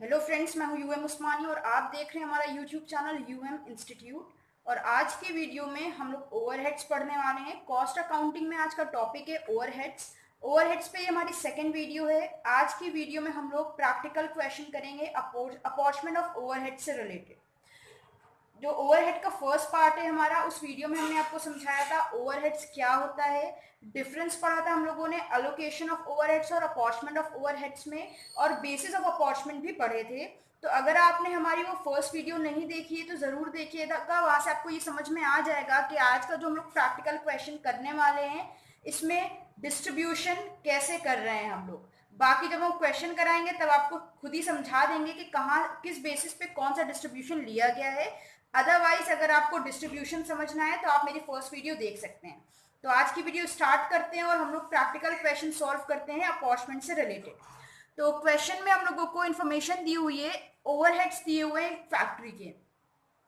Hello friends, मैं हूं UM उस्मानी और आप देख रहे हैं हमारा यूट्यूब चैनल यूएम इंस्टीट्यूट। और आज के वीडियो में हम लोग ओवरहेड्स पढ़ने वाले हैं। कॉस्ट अकाउंटिंग में आज का टॉपिक है ओवरहेड्स। ओवरहेड्स पे ये हमारी सेकंड वीडियो है। आज की वीडियो में हम लोग प्रैक्टिकल क्वेश्चन करेंगे अपॉर्चमेंट ऑफ ओवरहेड से रिलेटेड। जो ओवरहेड का फर्स्ट पार्ट है हमारा, उस वीडियो में हमने आपको समझाया था ओवरहेड्स क्या होता है, डिफरेंस पढ़ा था हम लोगों ने अलोकेशन ऑफ ओवरहेड्स और अपॉर्चमेंट ऑफ ओवरहेड्स में, और बेसिस ऑफ अपॉर्चमेंट भी पढ़े थे। तो अगर आपने हमारी वो फर्स्ट वीडियो नहीं देखी है तो जरूर देखिएगा, वहां से आपको ये समझ में आ जाएगा कि आज का जो हम लोग प्रैक्टिकल क्वेश्चन करने वाले हैं इसमें डिस्ट्रीब्यूशन कैसे कर रहे हैं हम लोग। बाकी जब हम क्वेश्चन कराएंगे तब आपको खुद ही समझा देंगे कि कहाँ किस बेसिस पे कौन सा डिस्ट्रीब्यूशन लिया गया है। अदरवाइज अगर आपको डिस्ट्रीब्यूशन समझना है तो आप मेरी फर्स्ट वीडियो देख सकते हैं। तो आज की वीडियो स्टार्ट करते हैं और हम लोग प्रैक्टिकल क्वेश्चन सॉल्व करते हैं अपॉर्चमेंट से रिलेटेड। तो क्वेश्चन में हम लोगों को इन्फॉर्मेशन दी हुई है, ओवरहेड्स दिए हुए हैं फैक्ट्री के।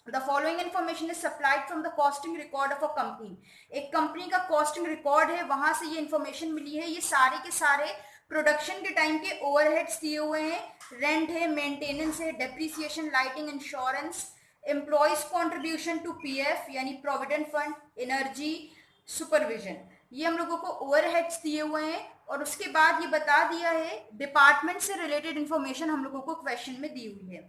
The following information is supplied from the costing record of a company. एक कंपनी का कॉस्टिंग रिकॉर्ड है, वहां से ये इन्फॉर्मेशन मिली है। ये सारे के सारे प्रोडक्शन के टाइम के ओवरहेड्स दिए हुए हैं। रेंट है, मेंटेनेंस है, depreciation, lighting, insurance, employees contribution to PF यानी प्रोविडेंट फंड, एनर्जी, सुपरविजन, ये हम लोगों को ओवरहेड्स दिए हुए हैं। और उसके बाद ये बता दिया है डिपार्टमेंट से रिलेटेड इंफॉर्मेशन हम लोगों को क्वेश्चन में दी हुई है।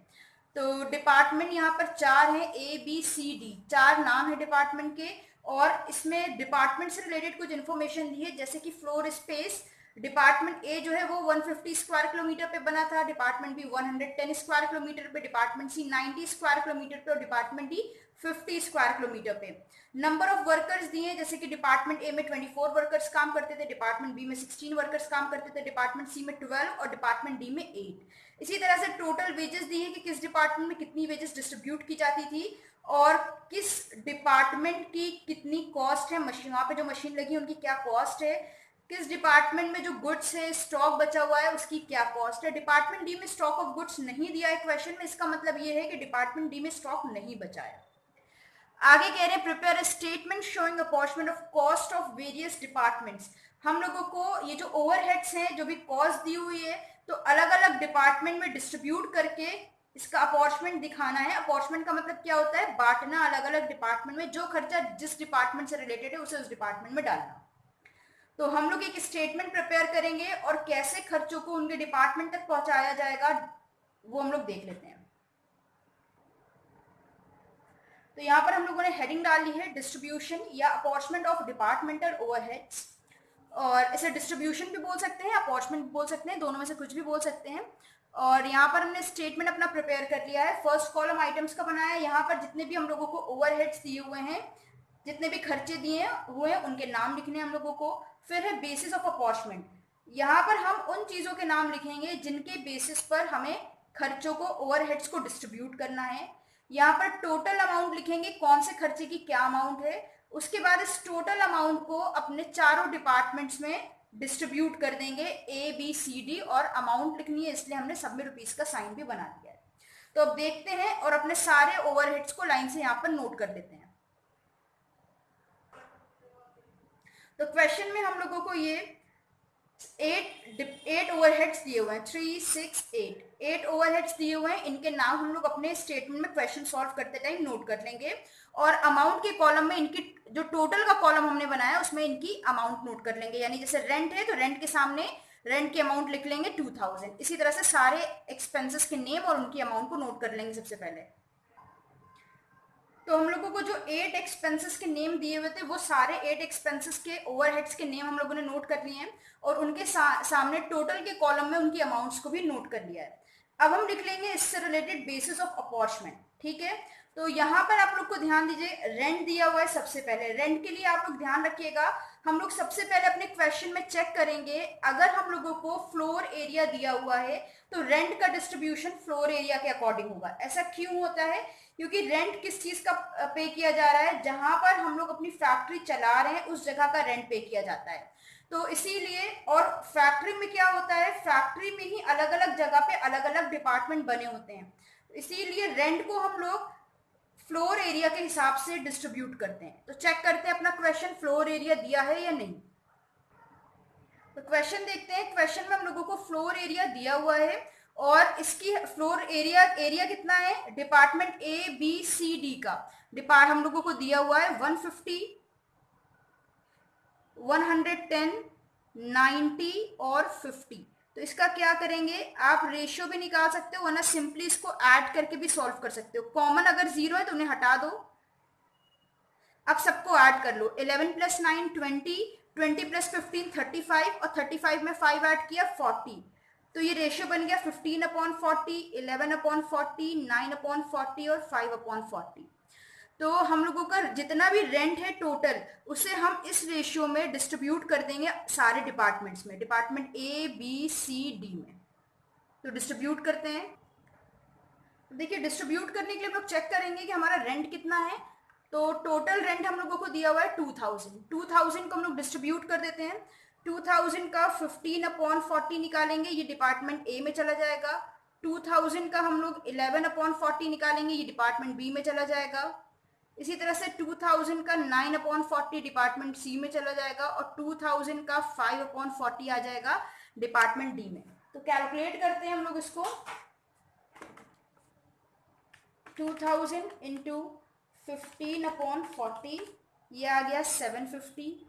तो डिपार्टमेंट यहाँ पर चार है, ए बी सी डी, चार नाम है डिपार्टमेंट के। और इसमें डिपार्टमेंट से रिलेटेड कुछ इन्फॉर्मेशन दी है, जैसे कि फ्लोर स्पेस। डिपार्टमेंट ए जो है वो 150 स्क्वायर किलोमीटर पे बना था, डिपार्टमेंट बी 110 स्क्वायर किलोमीटर पे, डिपार्टमेंट सी 90 स्क्वायर किलोमीटर पे और डिपार्टमेंट डी 50 स्क्वायर किलोमीटर पे। नंबर ऑफ वर्कर्स दिए, जैसे कि डिपार्टमेंट ए में 24 वर्कर्स काम करते थे, डिपार्टमेंट बी में 16 वर्कर्स काम करते थे, डिपार्टमेंट सी में 12 और डिपार्टमेंट डी में 8। इसी तरह से टोटल वेजेस दी है कि किस डिपार्टमेंट में कितनी वेजेस डिस्ट्रीब्यूट की जाती थी और किस डिपार्टमेंट की कितनी कॉस्ट है, मशीन वहां पे जो मशीन लगी उनकी क्या कॉस्ट है, किस डिपार्टमेंट में जो गुड्स है स्टॉक बचा हुआ है उसकी क्या कॉस्ट है। डिपार्टमेंट डी में स्टॉक ऑफ गुड्स नहीं दिया है क्वेश्चन में, इसका मतलब ये है कि डिपार्टमेंट डी में स्टॉक नहीं बचा है। आगे कह रहे हैं prepare a statement showing apportionment of cost of various departments. हम लोगों को ये जो ओवरहेड्स हैं जो भी कॉस्ट दी हुई है तो अलग अलग डिपार्टमेंट में डिस्ट्रीब्यूट करके इसका अपॉर्चमेंट दिखाना है। अपॉर्चमेंट का मतलब क्या होता है, बांटना अलग अलग डिपार्टमेंट में, जो खर्चा जिस डिपार्टमेंट से रिलेटेड है उसे उस डिपार्टमेंट में डालना। तो हम लोग एक स्टेटमेंट प्रिपेयर करेंगे और कैसे खर्चों को उनके डिपार्टमेंट तक पहुंचाया जाएगा वो हम लोग देख लेते हैं। तो यहाँ पर हम लोगों ने हेडिंग डाली है डिस्ट्रीब्यूशन या अपॉर्चमेंट ऑफ डिपार्टमेंटल ओवरहेड्स, और इसे डिस्ट्रीब्यूशन भी बोल सकते हैं, अपॉर्चमेंट भी बोल सकते हैं, दोनों में से कुछ भी बोल सकते हैं। और यहाँ पर हमने स्टेटमेंट अपना प्रिपेयर कर लिया है। फर्स्ट कॉलम आइटम्स का बनाया है, यहाँ पर जितने भी हम लोगों को ओवरहेड्स दिए हुए हैं, जितने भी खर्चे दिए हुए हैं उनके नाम लिखने हैं हम लोगों को। फिर है बेसिस ऑफ अपॉर्चमेंट, यहाँ पर हम उन चीजों के नाम लिखेंगे जिनके बेसिस पर हमें खर्चों को ओवरहेड्स को डिस्ट्रीब्यूट करना है। यहाँ पर टोटल अमाउंट लिखेंगे, कौन से खर्चे की क्या अमाउंट है। उसके बाद इस टोटल अमाउंट को अपने चारों डिपार्टमेंट्स में डिस्ट्रीब्यूट कर देंगे, ए बी सी डी, और अमाउंट लिखनी है इसलिए हमने सब में रुपीज का साइन भी बना दिया है। तो अब देखते हैं और अपने सारे ओवरहेड्स को लाइन से यहाँ पर नोट कर देते हैं। तो क्वेश्चन में हम लोगों को ये एट ओवरहेड्स दिए हुए हैं, 3 6 8, 8 ओवरहेड्स दिए हुए हैं। इनके नाम हम लोग अपने स्टेटमेंट में क्वेश्चन सॉल्व करते टाइम नोट कर लेंगे। और अमाउंट के कॉलम में इनकी जो टोटल का कॉलम हमने बनाया उसमें इनकी अमाउंट नोट कर लेंगे, यानी जैसे रेंट है तो रेंट के सामने रेंट की अमाउंट लिख लेंगे 2000। इसी तरह से सारे एक्सपेंसेस के नेम और उनकी अमाउंट को नोट कर लेंगे सबसे पहले। तो हम लोगों को जो 8 एक्सपेंसेस के नेम दिए हुए थे वो सारे 8 एक्सपेंसेस के ओवरहेड्स के नेम हम लोगों ने नोट कर लिए हैं, और उनके सामने टोटल के कॉलम में उनकी अमाउंट्स को भी नोट कर लिया है। अब हम लिख लेंगे इससे रिलेटेड बेसिस ऑफ अपॉर्चमेंट, ठीक है। तो यहाँ पर आप लोग को ध्यान दीजिए, रेंट दिया हुआ है सबसे पहले। रेंट के लिए आप लोग ध्यान रखिएगा, हम लोग सबसे पहले अपने क्वेश्चन में चेक करेंगे अगर हम लोगों को फ्लोर एरिया दिया हुआ है तो रेंट का डिस्ट्रीब्यूशन फ्लोर एरिया के अकॉर्डिंग होगा। ऐसा क्यों होता है, क्योंकि रेंट किस चीज का पे किया जा रहा है, जहां पर हम लोग अपनी फैक्ट्री चला रहे हैं उस जगह का रेंट पे किया जाता है। तो इसीलिए, और फैक्ट्री में क्या होता है, फैक्ट्री में ही अलग अलग जगह पे अलग अलग डिपार्टमेंट बने होते हैं, इसीलिए रेंट को हम लोग फ्लोर एरिया के हिसाब से डिस्ट्रीब्यूट करते हैं। तो चेक करते हैं अपना क्वेश्चन फ्लोर एरिया दिया है या नहीं। तो क्वेश्चन देखते हैं, क्वेश्चन में हम लोगों को फ्लोर एरिया दिया हुआ है और इसकी फ्लोर एरिया कितना है department A B C D का, डिपार्ट हम लोगों को दिया हुआ है 150, 110, 90 और 50। तो इसका क्या करेंगे, आप रेशियो भी निकाल सकते हो वरना सिंपली इसको ऐड करके भी सॉल्व कर सकते हो। कॉमन अगर 0 है तो उन्हें हटा दो, अब सबको ऐड कर लो। 11 प्लस 9 20, 20 प्लस 15 35 और 35 में 5 ऐड किया 40। तो ये रेशियो बन गया 15/40, 11/40, 9/40 और 5/40। तो हम लोगों का जितना भी रेंट है टोटल, उसे हम इस रेशियो में डिस्ट्रीब्यूट कर देंगे सारे डिपार्टमेंट्स में, department A B C D में। तो डिस्ट्रीब्यूट करते हैं। तो देखिए डिस्ट्रीब्यूट करने के लिए हम लोग चेक करेंगे कि हमारा रेंट कितना है। तो टोटल रेंट हम लोगों को दिया हुआ है 2000। 2000 को हम लोग डिस्ट्रीब्यूट कर देते हैं। 2000 का 15/40 निकालेंगे, ये डिपार्टमेंट ए में चला जाएगा। 2000 का हम लोग 11/40 निकालेंगे, ये डिपार्टमेंट बी में चला जाएगा। इसी तरह से 2000 का 9/40 डिपार्टमेंट सी में चला जाएगा और 2000 का 5/40 आ जाएगा डिपार्टमेंट डी में। तो कैलकुलेट करते हैं हम लोग इसको। 2000 इंटू 15/40, ये आ गया 750।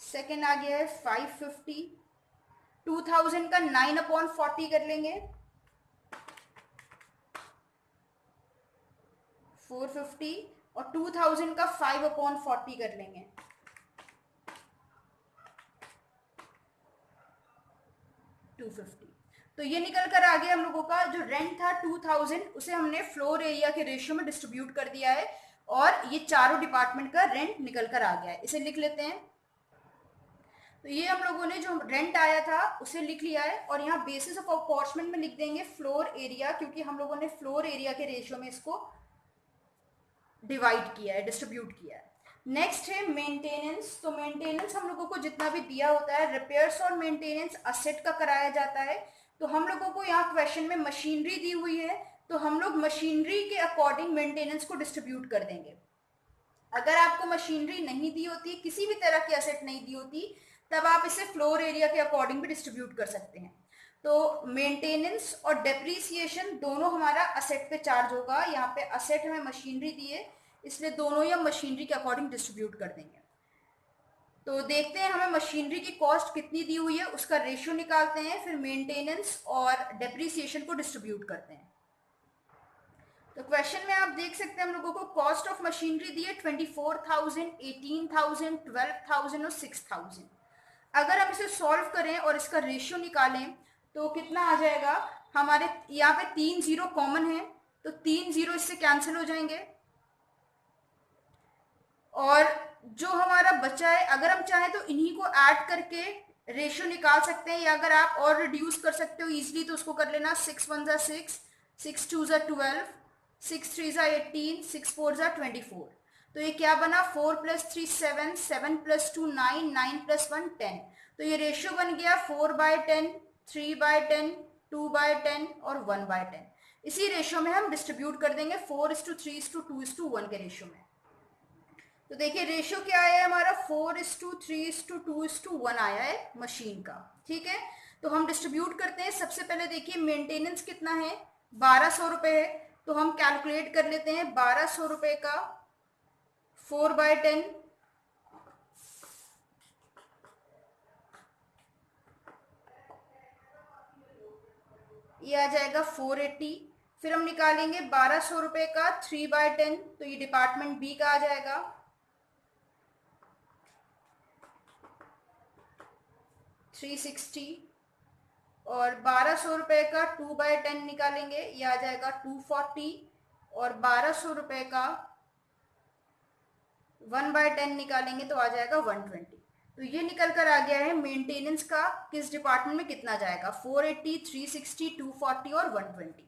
सेकेंड आ गया है 550। 2000 का 9/40 कर लेंगे 450 और 2000 का 5/40 कर लेंगे 250। तो ये निकल कर आ गया हम लोगों का जो रेंट था 2000, उसे हमने फ्लोर एरिया के रेशियो में डिस्ट्रीब्यूट कर दिया है और ये चारों डिपार्टमेंट का रेंट निकल कर आ गया है। इसे लिख लेते हैं। तो ये हम लोगों ने जो रेंट आया था उसे लिख लिया है और यहाँ बेसिस ऑफ अपॉर्चमेंट में लिख देंगे फ्लोर एरिया, क्योंकि हम लोगों ने फ्लोर एरिया के रेशियो में इसको डिवाइड किया है, डिस्ट्रीब्यूट किया है। नेक्स्ट है मेंटेनेंस। तो मेंटेनेंस हम लोगों को जितना भी दिया होता है, रिपेयर्स और मेंटेनेंस असेट का कराया जाता है। तो हम लोगों को यहाँ क्वेश्चन में मशीनरी दी हुई है, तो हम लोग मशीनरी के अकॉर्डिंग मेंटेनेंस को डिस्ट्रीब्यूट कर देंगे। अगर आपको मशीनरी नहीं दी होती, किसी भी तरह की असेट नहीं दी होती, तब आप इसे फ्लोर एरिया के अकॉर्डिंग भी डिस्ट्रीब्यूट कर सकते हैं। तो मेंटेनेंस और डेप्रीसिएशन दोनों हमारा असेट पे चार्ज होगा। यहाँ पे असेट हमें मशीनरी दी है, इसलिए दोनों ही हम मशीनरी के अकॉर्डिंग डिस्ट्रीब्यूट कर देंगे। तो देखते हैं हमें मशीनरी की कॉस्ट कितनी दी हुई है, उसका रेशियो निकालते हैं, फिर मेंटेनेंस और डेप्रीसिएशन को डिस्ट्रीब्यूट करते हैं। तो क्वेश्चन में आप देख सकते हैं हम लोगों को कॉस्ट ऑफ मशीनरी दी है 24,000, 18,000, 12,000 और 6,000। अगर हम इसे सॉल्व करें और इसका रेशियो निकालें तो कितना आ जाएगा, हमारे यहाँ पे 3 जीरो कॉमन है, तो 3 जीरो इससे कैंसिल हो जाएंगे और जो हमारा बचा है, अगर हम चाहें तो इन्हीं को ऐड करके रेशियो निकाल सकते हैं, या अगर आप और रिड्यूस कर सकते हो इजीली तो उसको कर लेना। 6 1 6, 6 2 12, 6 3 18, 6 4 24। तो ये क्या बना, 4 + 3 7, 7 + 2 9, 9 + 1 10। तो ये रेशियो बन गया 4/10, 3/10, 2/10 और 1/10। इसी रेशियो में हम डिस्ट्रीब्यूट कर देंगे 4:3:2:1 के रेशियो में। तो देखिए रेशियो क्या आया है हमारा, 4:3:2:1 आया है मशीन का। ठीक है, तो हम डिस्ट्रीब्यूट करते हैं। सबसे पहले देखिए मेंटेनेंस कितना है, 1200 रुपए है, तो हम कैलकुलेट कर लेते हैं। 1200 रुपए का 4/10, ये आ जाएगा 480। फिर हम निकालेंगे 1200 रुपए का 3/10, तो ये डिपार्टमेंट बी का आ जाएगा 360। और 1200 रुपए का 2/10 निकालेंगे, ये आ जाएगा 240। और 1200 रुपए का 1/10 निकालेंगे तो आ जाएगा 120। तो ये निकल कर आ गया है मेंटेनेंस का किस डिपार्टमेंट में कितना जाएगा, 480, 360, 240 और 120।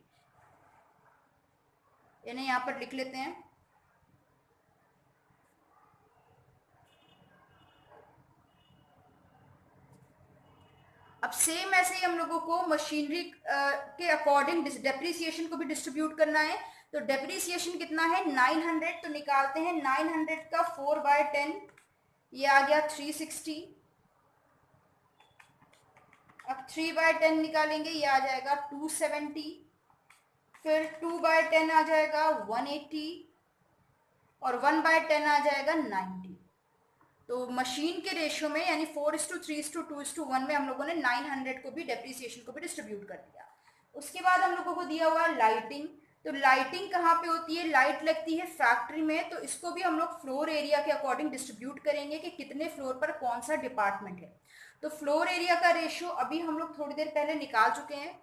इन्हें यहाँ पर लिख लेते हैं। अब सेम ऐसे ही हम लोगों को मशीनरी के अकॉर्डिंग डेप्रिसिएशन को भी डिस्ट्रीब्यूट करना है। तो डेप्रिसिएशन कितना है 900, तो निकालते हैं 900 का 4/10, ये आ गया 360। अब 3/10 निकालेंगे, ये आ जाएगा 270, फिर 2/10 आ जाएगा 180 और 1/10 आ जाएगा 90। तो मशीन के रेशियो में यानी 4:3:2:1 में हम लोगों ने 900 को भी डेप्रिसिएशन को भी डिस्ट्रीब्यूट कर दिया। उसके बाद हम लोगों को दिया हुआ है लाइटिंग। तो लाइटिंग कहाँ पे होती है, लाइट लगती है फैक्ट्री में, तो इसको भी हम लोग फ्लोर एरिया के अकॉर्डिंग डिस्ट्रीब्यूट करेंगे कि कितने फ्लोर पर कौन सा डिपार्टमेंट है। तो फ्लोर एरिया का रेशियो अभी हम लोग थोड़ी देर पहले निकाल चुके हैं।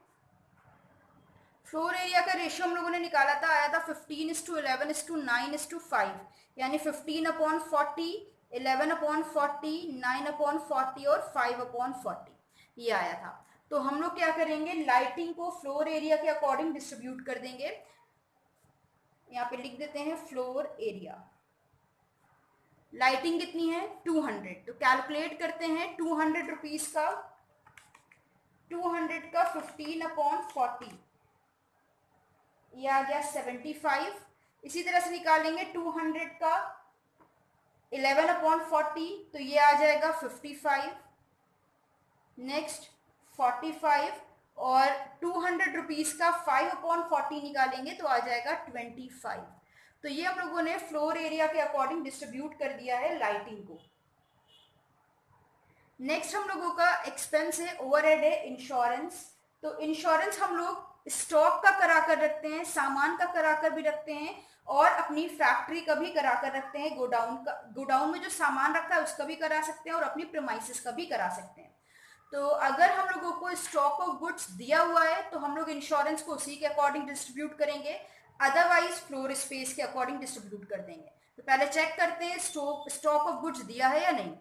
फ्लोर एरिया का रेशियो हम लोगों ने निकाला था, आया था 15:11:9:5, यानी 15/40, 11/40, 9/40 और 5/40 ये आया था। तो हम लोग क्या करेंगे, लाइटिंग को फ्लोर एरिया के अकॉर्डिंग डिस्ट्रीब्यूट कर देंगे। यहाँ पे लिख देते हैं फ्लोर एरिया। लाइटिंग कितनी है 200, तो कैलकुलेट करते हैं 200 रुपीज का 15/40, ये आ गया 75। इसी तरह से निकालेंगे 200 का 11/40, तो ये आ जाएगा 55। नेक्स्ट 45 और 200 रुपीज का 5/40 निकालेंगे तो आ जाएगा 25। तो ये हम लोगों ने फ्लोर एरिया के अकॉर्डिंग डिस्ट्रीब्यूट कर दिया है लाइटिंग को। नेक्स्ट हम लोगों का एक्सपेंस है, ओवरहेड है इंश्योरेंस। तो इंश्योरेंस हम लोग स्टॉक का करा कर रखते हैं, सामान का करा कर भी रखते हैं और अपनी फैक्ट्री का भी करा कर रखते हैं। गोडाउन में जो सामान रखा है उसका भी करा सकते हैं और अपनी प्रीमाइसेस का भी करा सकते हैं। तो अगर हम लोगों को स्टॉक ऑफ गुड्स दिया हुआ है तो हम लोग इंश्योरेंस को उसी के अकॉर्डिंग डिस्ट्रीब्यूट करेंगे, अदरवाइज फ्लोर स्पेस के अकॉर्डिंग डिस्ट्रीब्यूट कर देंगे। तो पहले चेक करते हैं स्टॉक ऑफ गुड्स दिया है या नहीं।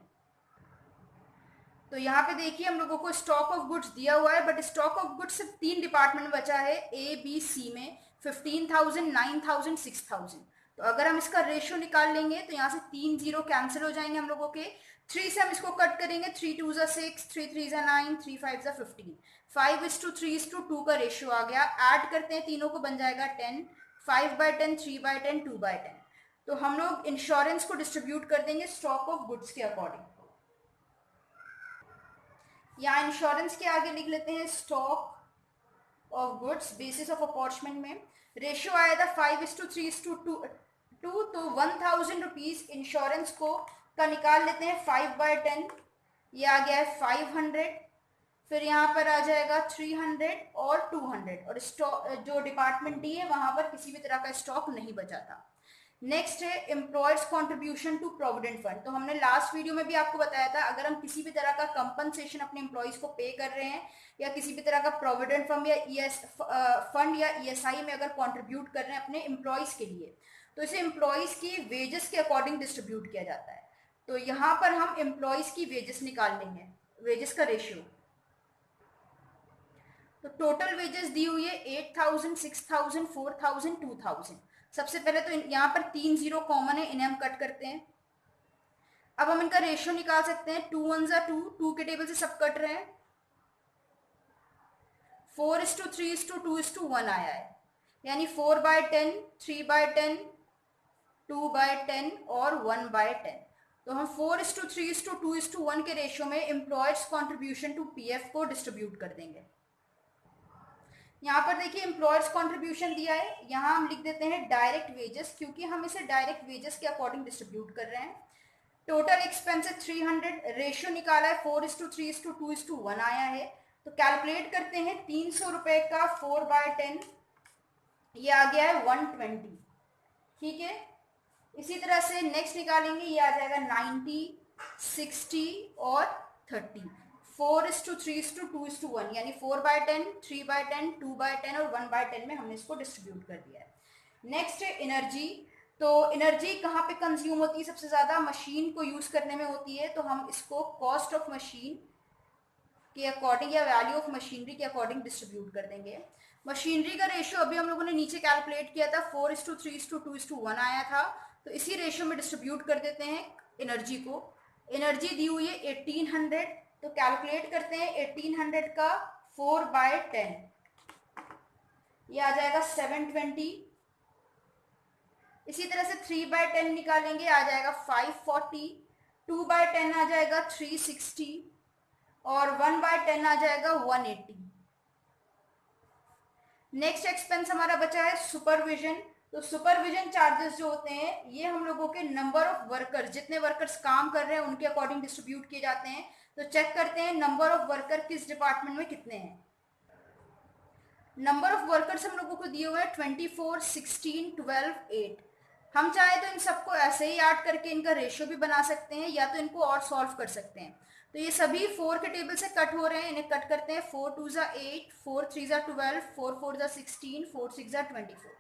तो यहाँ पे देखिए हम लोगों को स्टॉक ऑफ गुड्स दिया हुआ है, बट स्टॉक ऑफ गुड्स सिर्फ 3 डिपार्टमेंट बचा है, ए बी सी में 15,000, 9,000, 6,000। तो अगर हम इसका रेशियो निकाल लेंगे तो यहाँ से 3 जीरो कैंसिल हो जाएंगे हम लोगों के। 3 से हम इसको कट करेंगे, 3 2 6, 3 3 9, 3 5 15, 5:3:2 का रेशियो आ गया। ऐड करते हैं तीनों को, बन जाएगा 10, 5/10, 3/10, 2/10। तो हम लोग इंश्योरेंस को डिस्ट्रीब्यूट कर देंगे स्टॉक ऑफ गुड्स के अकॉर्डिंग। या इंश्योरेंस के आगे लिख लेते हैं stock of goods basis of apportionment में। रेशियो आया था 5:3:2, तो 1,000 रुपीज इंश्योरेंस को का निकाल लेते हैं 5/10, ये आ गया है 500। फिर यहाँ पर आ जाएगा 300 और 200, और स्टॉक जो डिपार्टमेंट डी है वहां पर किसी भी तरह का स्टॉक नहीं बचा था। नेक्स्ट है employers contribution to provident fund. तो हमने लास्ट वीडियो में भी आपको बताया था, अगर हम किसी भी तरह का कंपनसेशन अपने एम्प्लॉयज को पे कर रहे हैं या किसी भी तरह का प्रोविडेंट फंड या फंड या ईएसआई में अगर कंट्रीब्यूट कर रहे हैं अपने एम्प्लॉयज के लिए, तो इसे एम्प्लॉयज की वेजेस के अकॉर्डिंग डिस्ट्रीब्यूट किया जाता है। तो यहाँ पर हम एम्प्लॉयज की वेजेस निकाल लेंगे, वेजेस का रेशियो। तो टोटल वेजेस दी हुई है 8,000, 6,000, 4,000, 2,000। सबसे पहले तो यहाँ पर 3 जीरो कॉमन है, इन्हें हम कट करते हैं। अब हम इनका रेशियो निकाल सकते हैं, 2 1 2, 2 के टेबल से सब कट रहे हैं। 4:3:2:1 आया है, यानी 4/10, 3/10, 2/10 और 1/10। तो हम 4:3:2:1 के रेशियो में एम्प्लॉयर्स कॉन्ट्रीब्यूशन टू पीएफ को डिस्ट्रीब्यूट कर देंगे। यहाँ पर देखिए एम्प्लॉयर्स कंट्रीब्यूशन दिया है, यहाँ हम लिख देते हैं डायरेक्ट वेजेस, क्योंकि हम इसे डायरेक्ट वेजेस के अकॉर्डिंग डिस्ट्रीब्यूट कर रहे हैं। टोटल एक्सपेंस है 300, रेशियो निकाला है 4:3:2:1 आया है। तो कैलकुलेट करते हैं 300 रुपए का 4/10, ये आ गया है 120। ठीक है, इसी तरह से नेक्स्ट निकालेंगे, ये आ जाएगा 90, 60 और 30। 4:3:2:1, यानी 4/10, 3/10, 2/10 और 1/10 में हमने इसको डिस्ट्रीब्यूट कर दिया है। नेक्स्ट है एनर्जी। तो एनर्जी कहाँ पे कंज्यूम होती है सबसे ज्यादा, मशीन को यूज करने में होती है। तो हम इसको कॉस्ट ऑफ मशीन के अकॉर्डिंग या वैल्यू ऑफ मशीनरी के अकॉर्डिंग डिस्ट्रीब्यूट कर देंगे। मशीनरी का रेशियो अभी हम लोगों ने नीचे कैलकुलेट किया था, 4:3:2:1 आया था। तो इसी रेशियो में डिस्ट्रीब्यूट कर देते हैं एनर्जी को। एनर्जी दी हुई है 1800, तो कैलकुलेट करते हैं 1800 का 4/10, ये आ जाएगा 720। इसी तरह से 3/10 निकालेंगे, आ जाएगा 540, 2/10 आ जाएगा 360 और 1/10 आ जाएगा 180। नेक्स्ट एक्सपेंस हमारा बचा है सुपरविजन। तो सुपरविजन चार्जेस जो होते हैं ये हम लोगों के नंबर ऑफ वर्कर्स, जितने वर्कर्स काम कर रहे हैं उनके अकॉर्डिंग डिस्ट्रीब्यूट किए जाते हैं। तो चेक करते हैं नंबर ऑफ वर्कर किस डिपार्टमेंट में कितने हैं। नंबर ऑफ वर्कर्स हम लोगों को दिए हुए हैं 24, 16, 12, 8। हम चाहे तो इन सबको ऐसे ही ऐड करके इनका रेशियो भी बना सकते हैं या तो इनको और सॉल्व कर सकते हैं। तो ये सभी 4 के टेबल से कट हो रहे हैं, इन्हें कट करते हैं। 4 2 ज़ा 8, 4 3 ज़ा 12, 4 4 ज़ा 16, 4 6 ज़ा 24।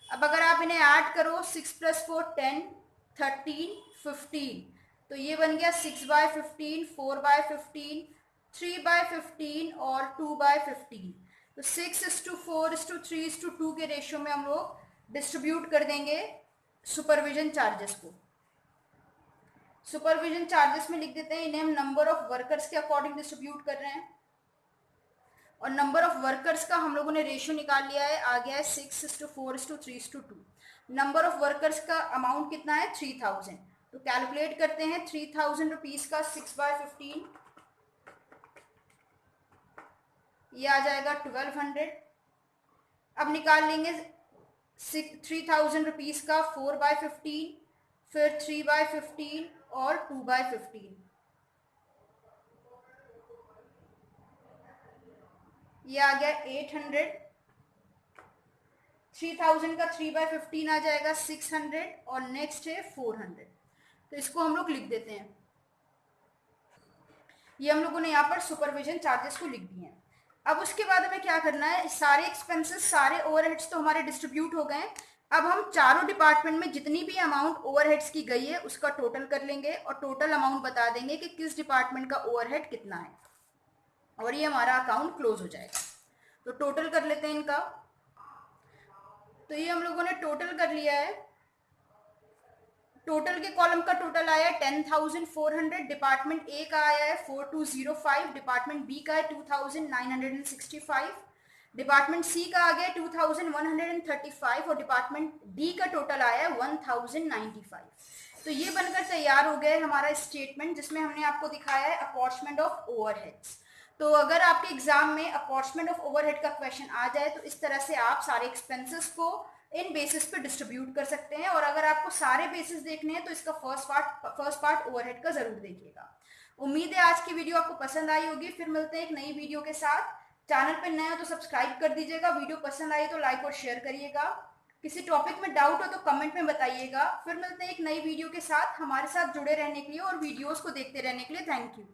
अब अगर आप इन्हें ऐड करो 6 + 4 10, 13, 15, तो ये बन गया 6/15, 4/15, 3/15 और 2/15। तो 6:4:3:2 के रेशियो में हम लोग डिस्ट्रीब्यूट कर देंगे सुपरविजन चार्जेस को। सुपरविजन चार्जेस में लिख देते हैं, इन्हें हम नंबर ऑफ वर्कर्स के अकॉर्डिंग डिस्ट्रीब्यूट कर रहे हैं और नंबर ऑफ वर्कर्स का हम लोगों ने रेशियो निकाल लिया है, आ गया है 6:4:3:2। नंबर ऑफ वर्कर्स का अमाउंट कितना है 3000। तो कैलकुलेट करते हैं 3000 रुपीज का 6/15, ये आ जाएगा 1200। अब निकाल लेंगे 3000 रुपीज का 4/15, फिर 3/15 और 2/15। ये आ गया 800। 3000 का 3/15 आ जाएगा 600 और नेक्स्ट है 400। तो इसको हम लोग लिख देते हैं। ये हम लोगों ने यहाँ पर सुपरविजन चार्जेस को लिख दिए हैं। अब उसके बाद हमें क्या करना है, सारे एक्सपेंसेस, सारे ओवरहेड्स तो हमारे डिस्ट्रीब्यूट हो गए। अब हम चारों डिपार्टमेंट में जितनी भी अमाउंट ओवरहेड्स की गई है उसका टोटल कर लेंगे और टोटल अमाउंट बता देंगे कि किस डिपार्टमेंट का ओवरहेड कितना है, और ये हमारा अकाउंट क्लोज हो जाएगा। तो टोटल कर लेते हैं इनका। तो ये हम लोगों ने टोटल कर लिया है। टोटल के कॉलम का टोटल आया है 10,400, डिपार्टमेंट ए का आया है 4205, डिपार्टमेंट बी का है 2965, डिपार्टमेंट सी का आ गया 2135 और डिपार्टमेंट डी का टोटल आया है 1095। तो ये बनकर तैयार हो गया है हमारा स्टेटमेंट, जिसमें हमने आपको दिखाया है अपॉर्चमेंट ऑफ ओवरहेड्स। तो अगर आपके एग्जाम में अपॉर्चमेंट ऑफ ओवरहेड का क्वेश्चन आ जाए तो इस तरह से आप सारे एक्सपेंसेस को इन बेसिस पे डिस्ट्रीब्यूट कर सकते हैं। और अगर आपको सारे बेसिस देखने हैं तो इसका फर्स्ट पार्ट ओवरहेड का जरूर देखिएगा। उम्मीद है आज की वीडियो आपको पसंद आई होगी। फिर मिलते हैं एक नई वीडियो के साथ। चैनल पे नए हो तो सब्सक्राइब कर दीजिएगा, वीडियो पसंद आई तो लाइक और शेयर करिएगा। किसी टॉपिक में डाउट हो तो कमेंट में बताइएगा। फिर मिलते हैं एक नई वीडियो के साथ। हमारे साथ जुड़े रहने के लिए और वीडियोस को देखते रहने के लिए थैंक यू।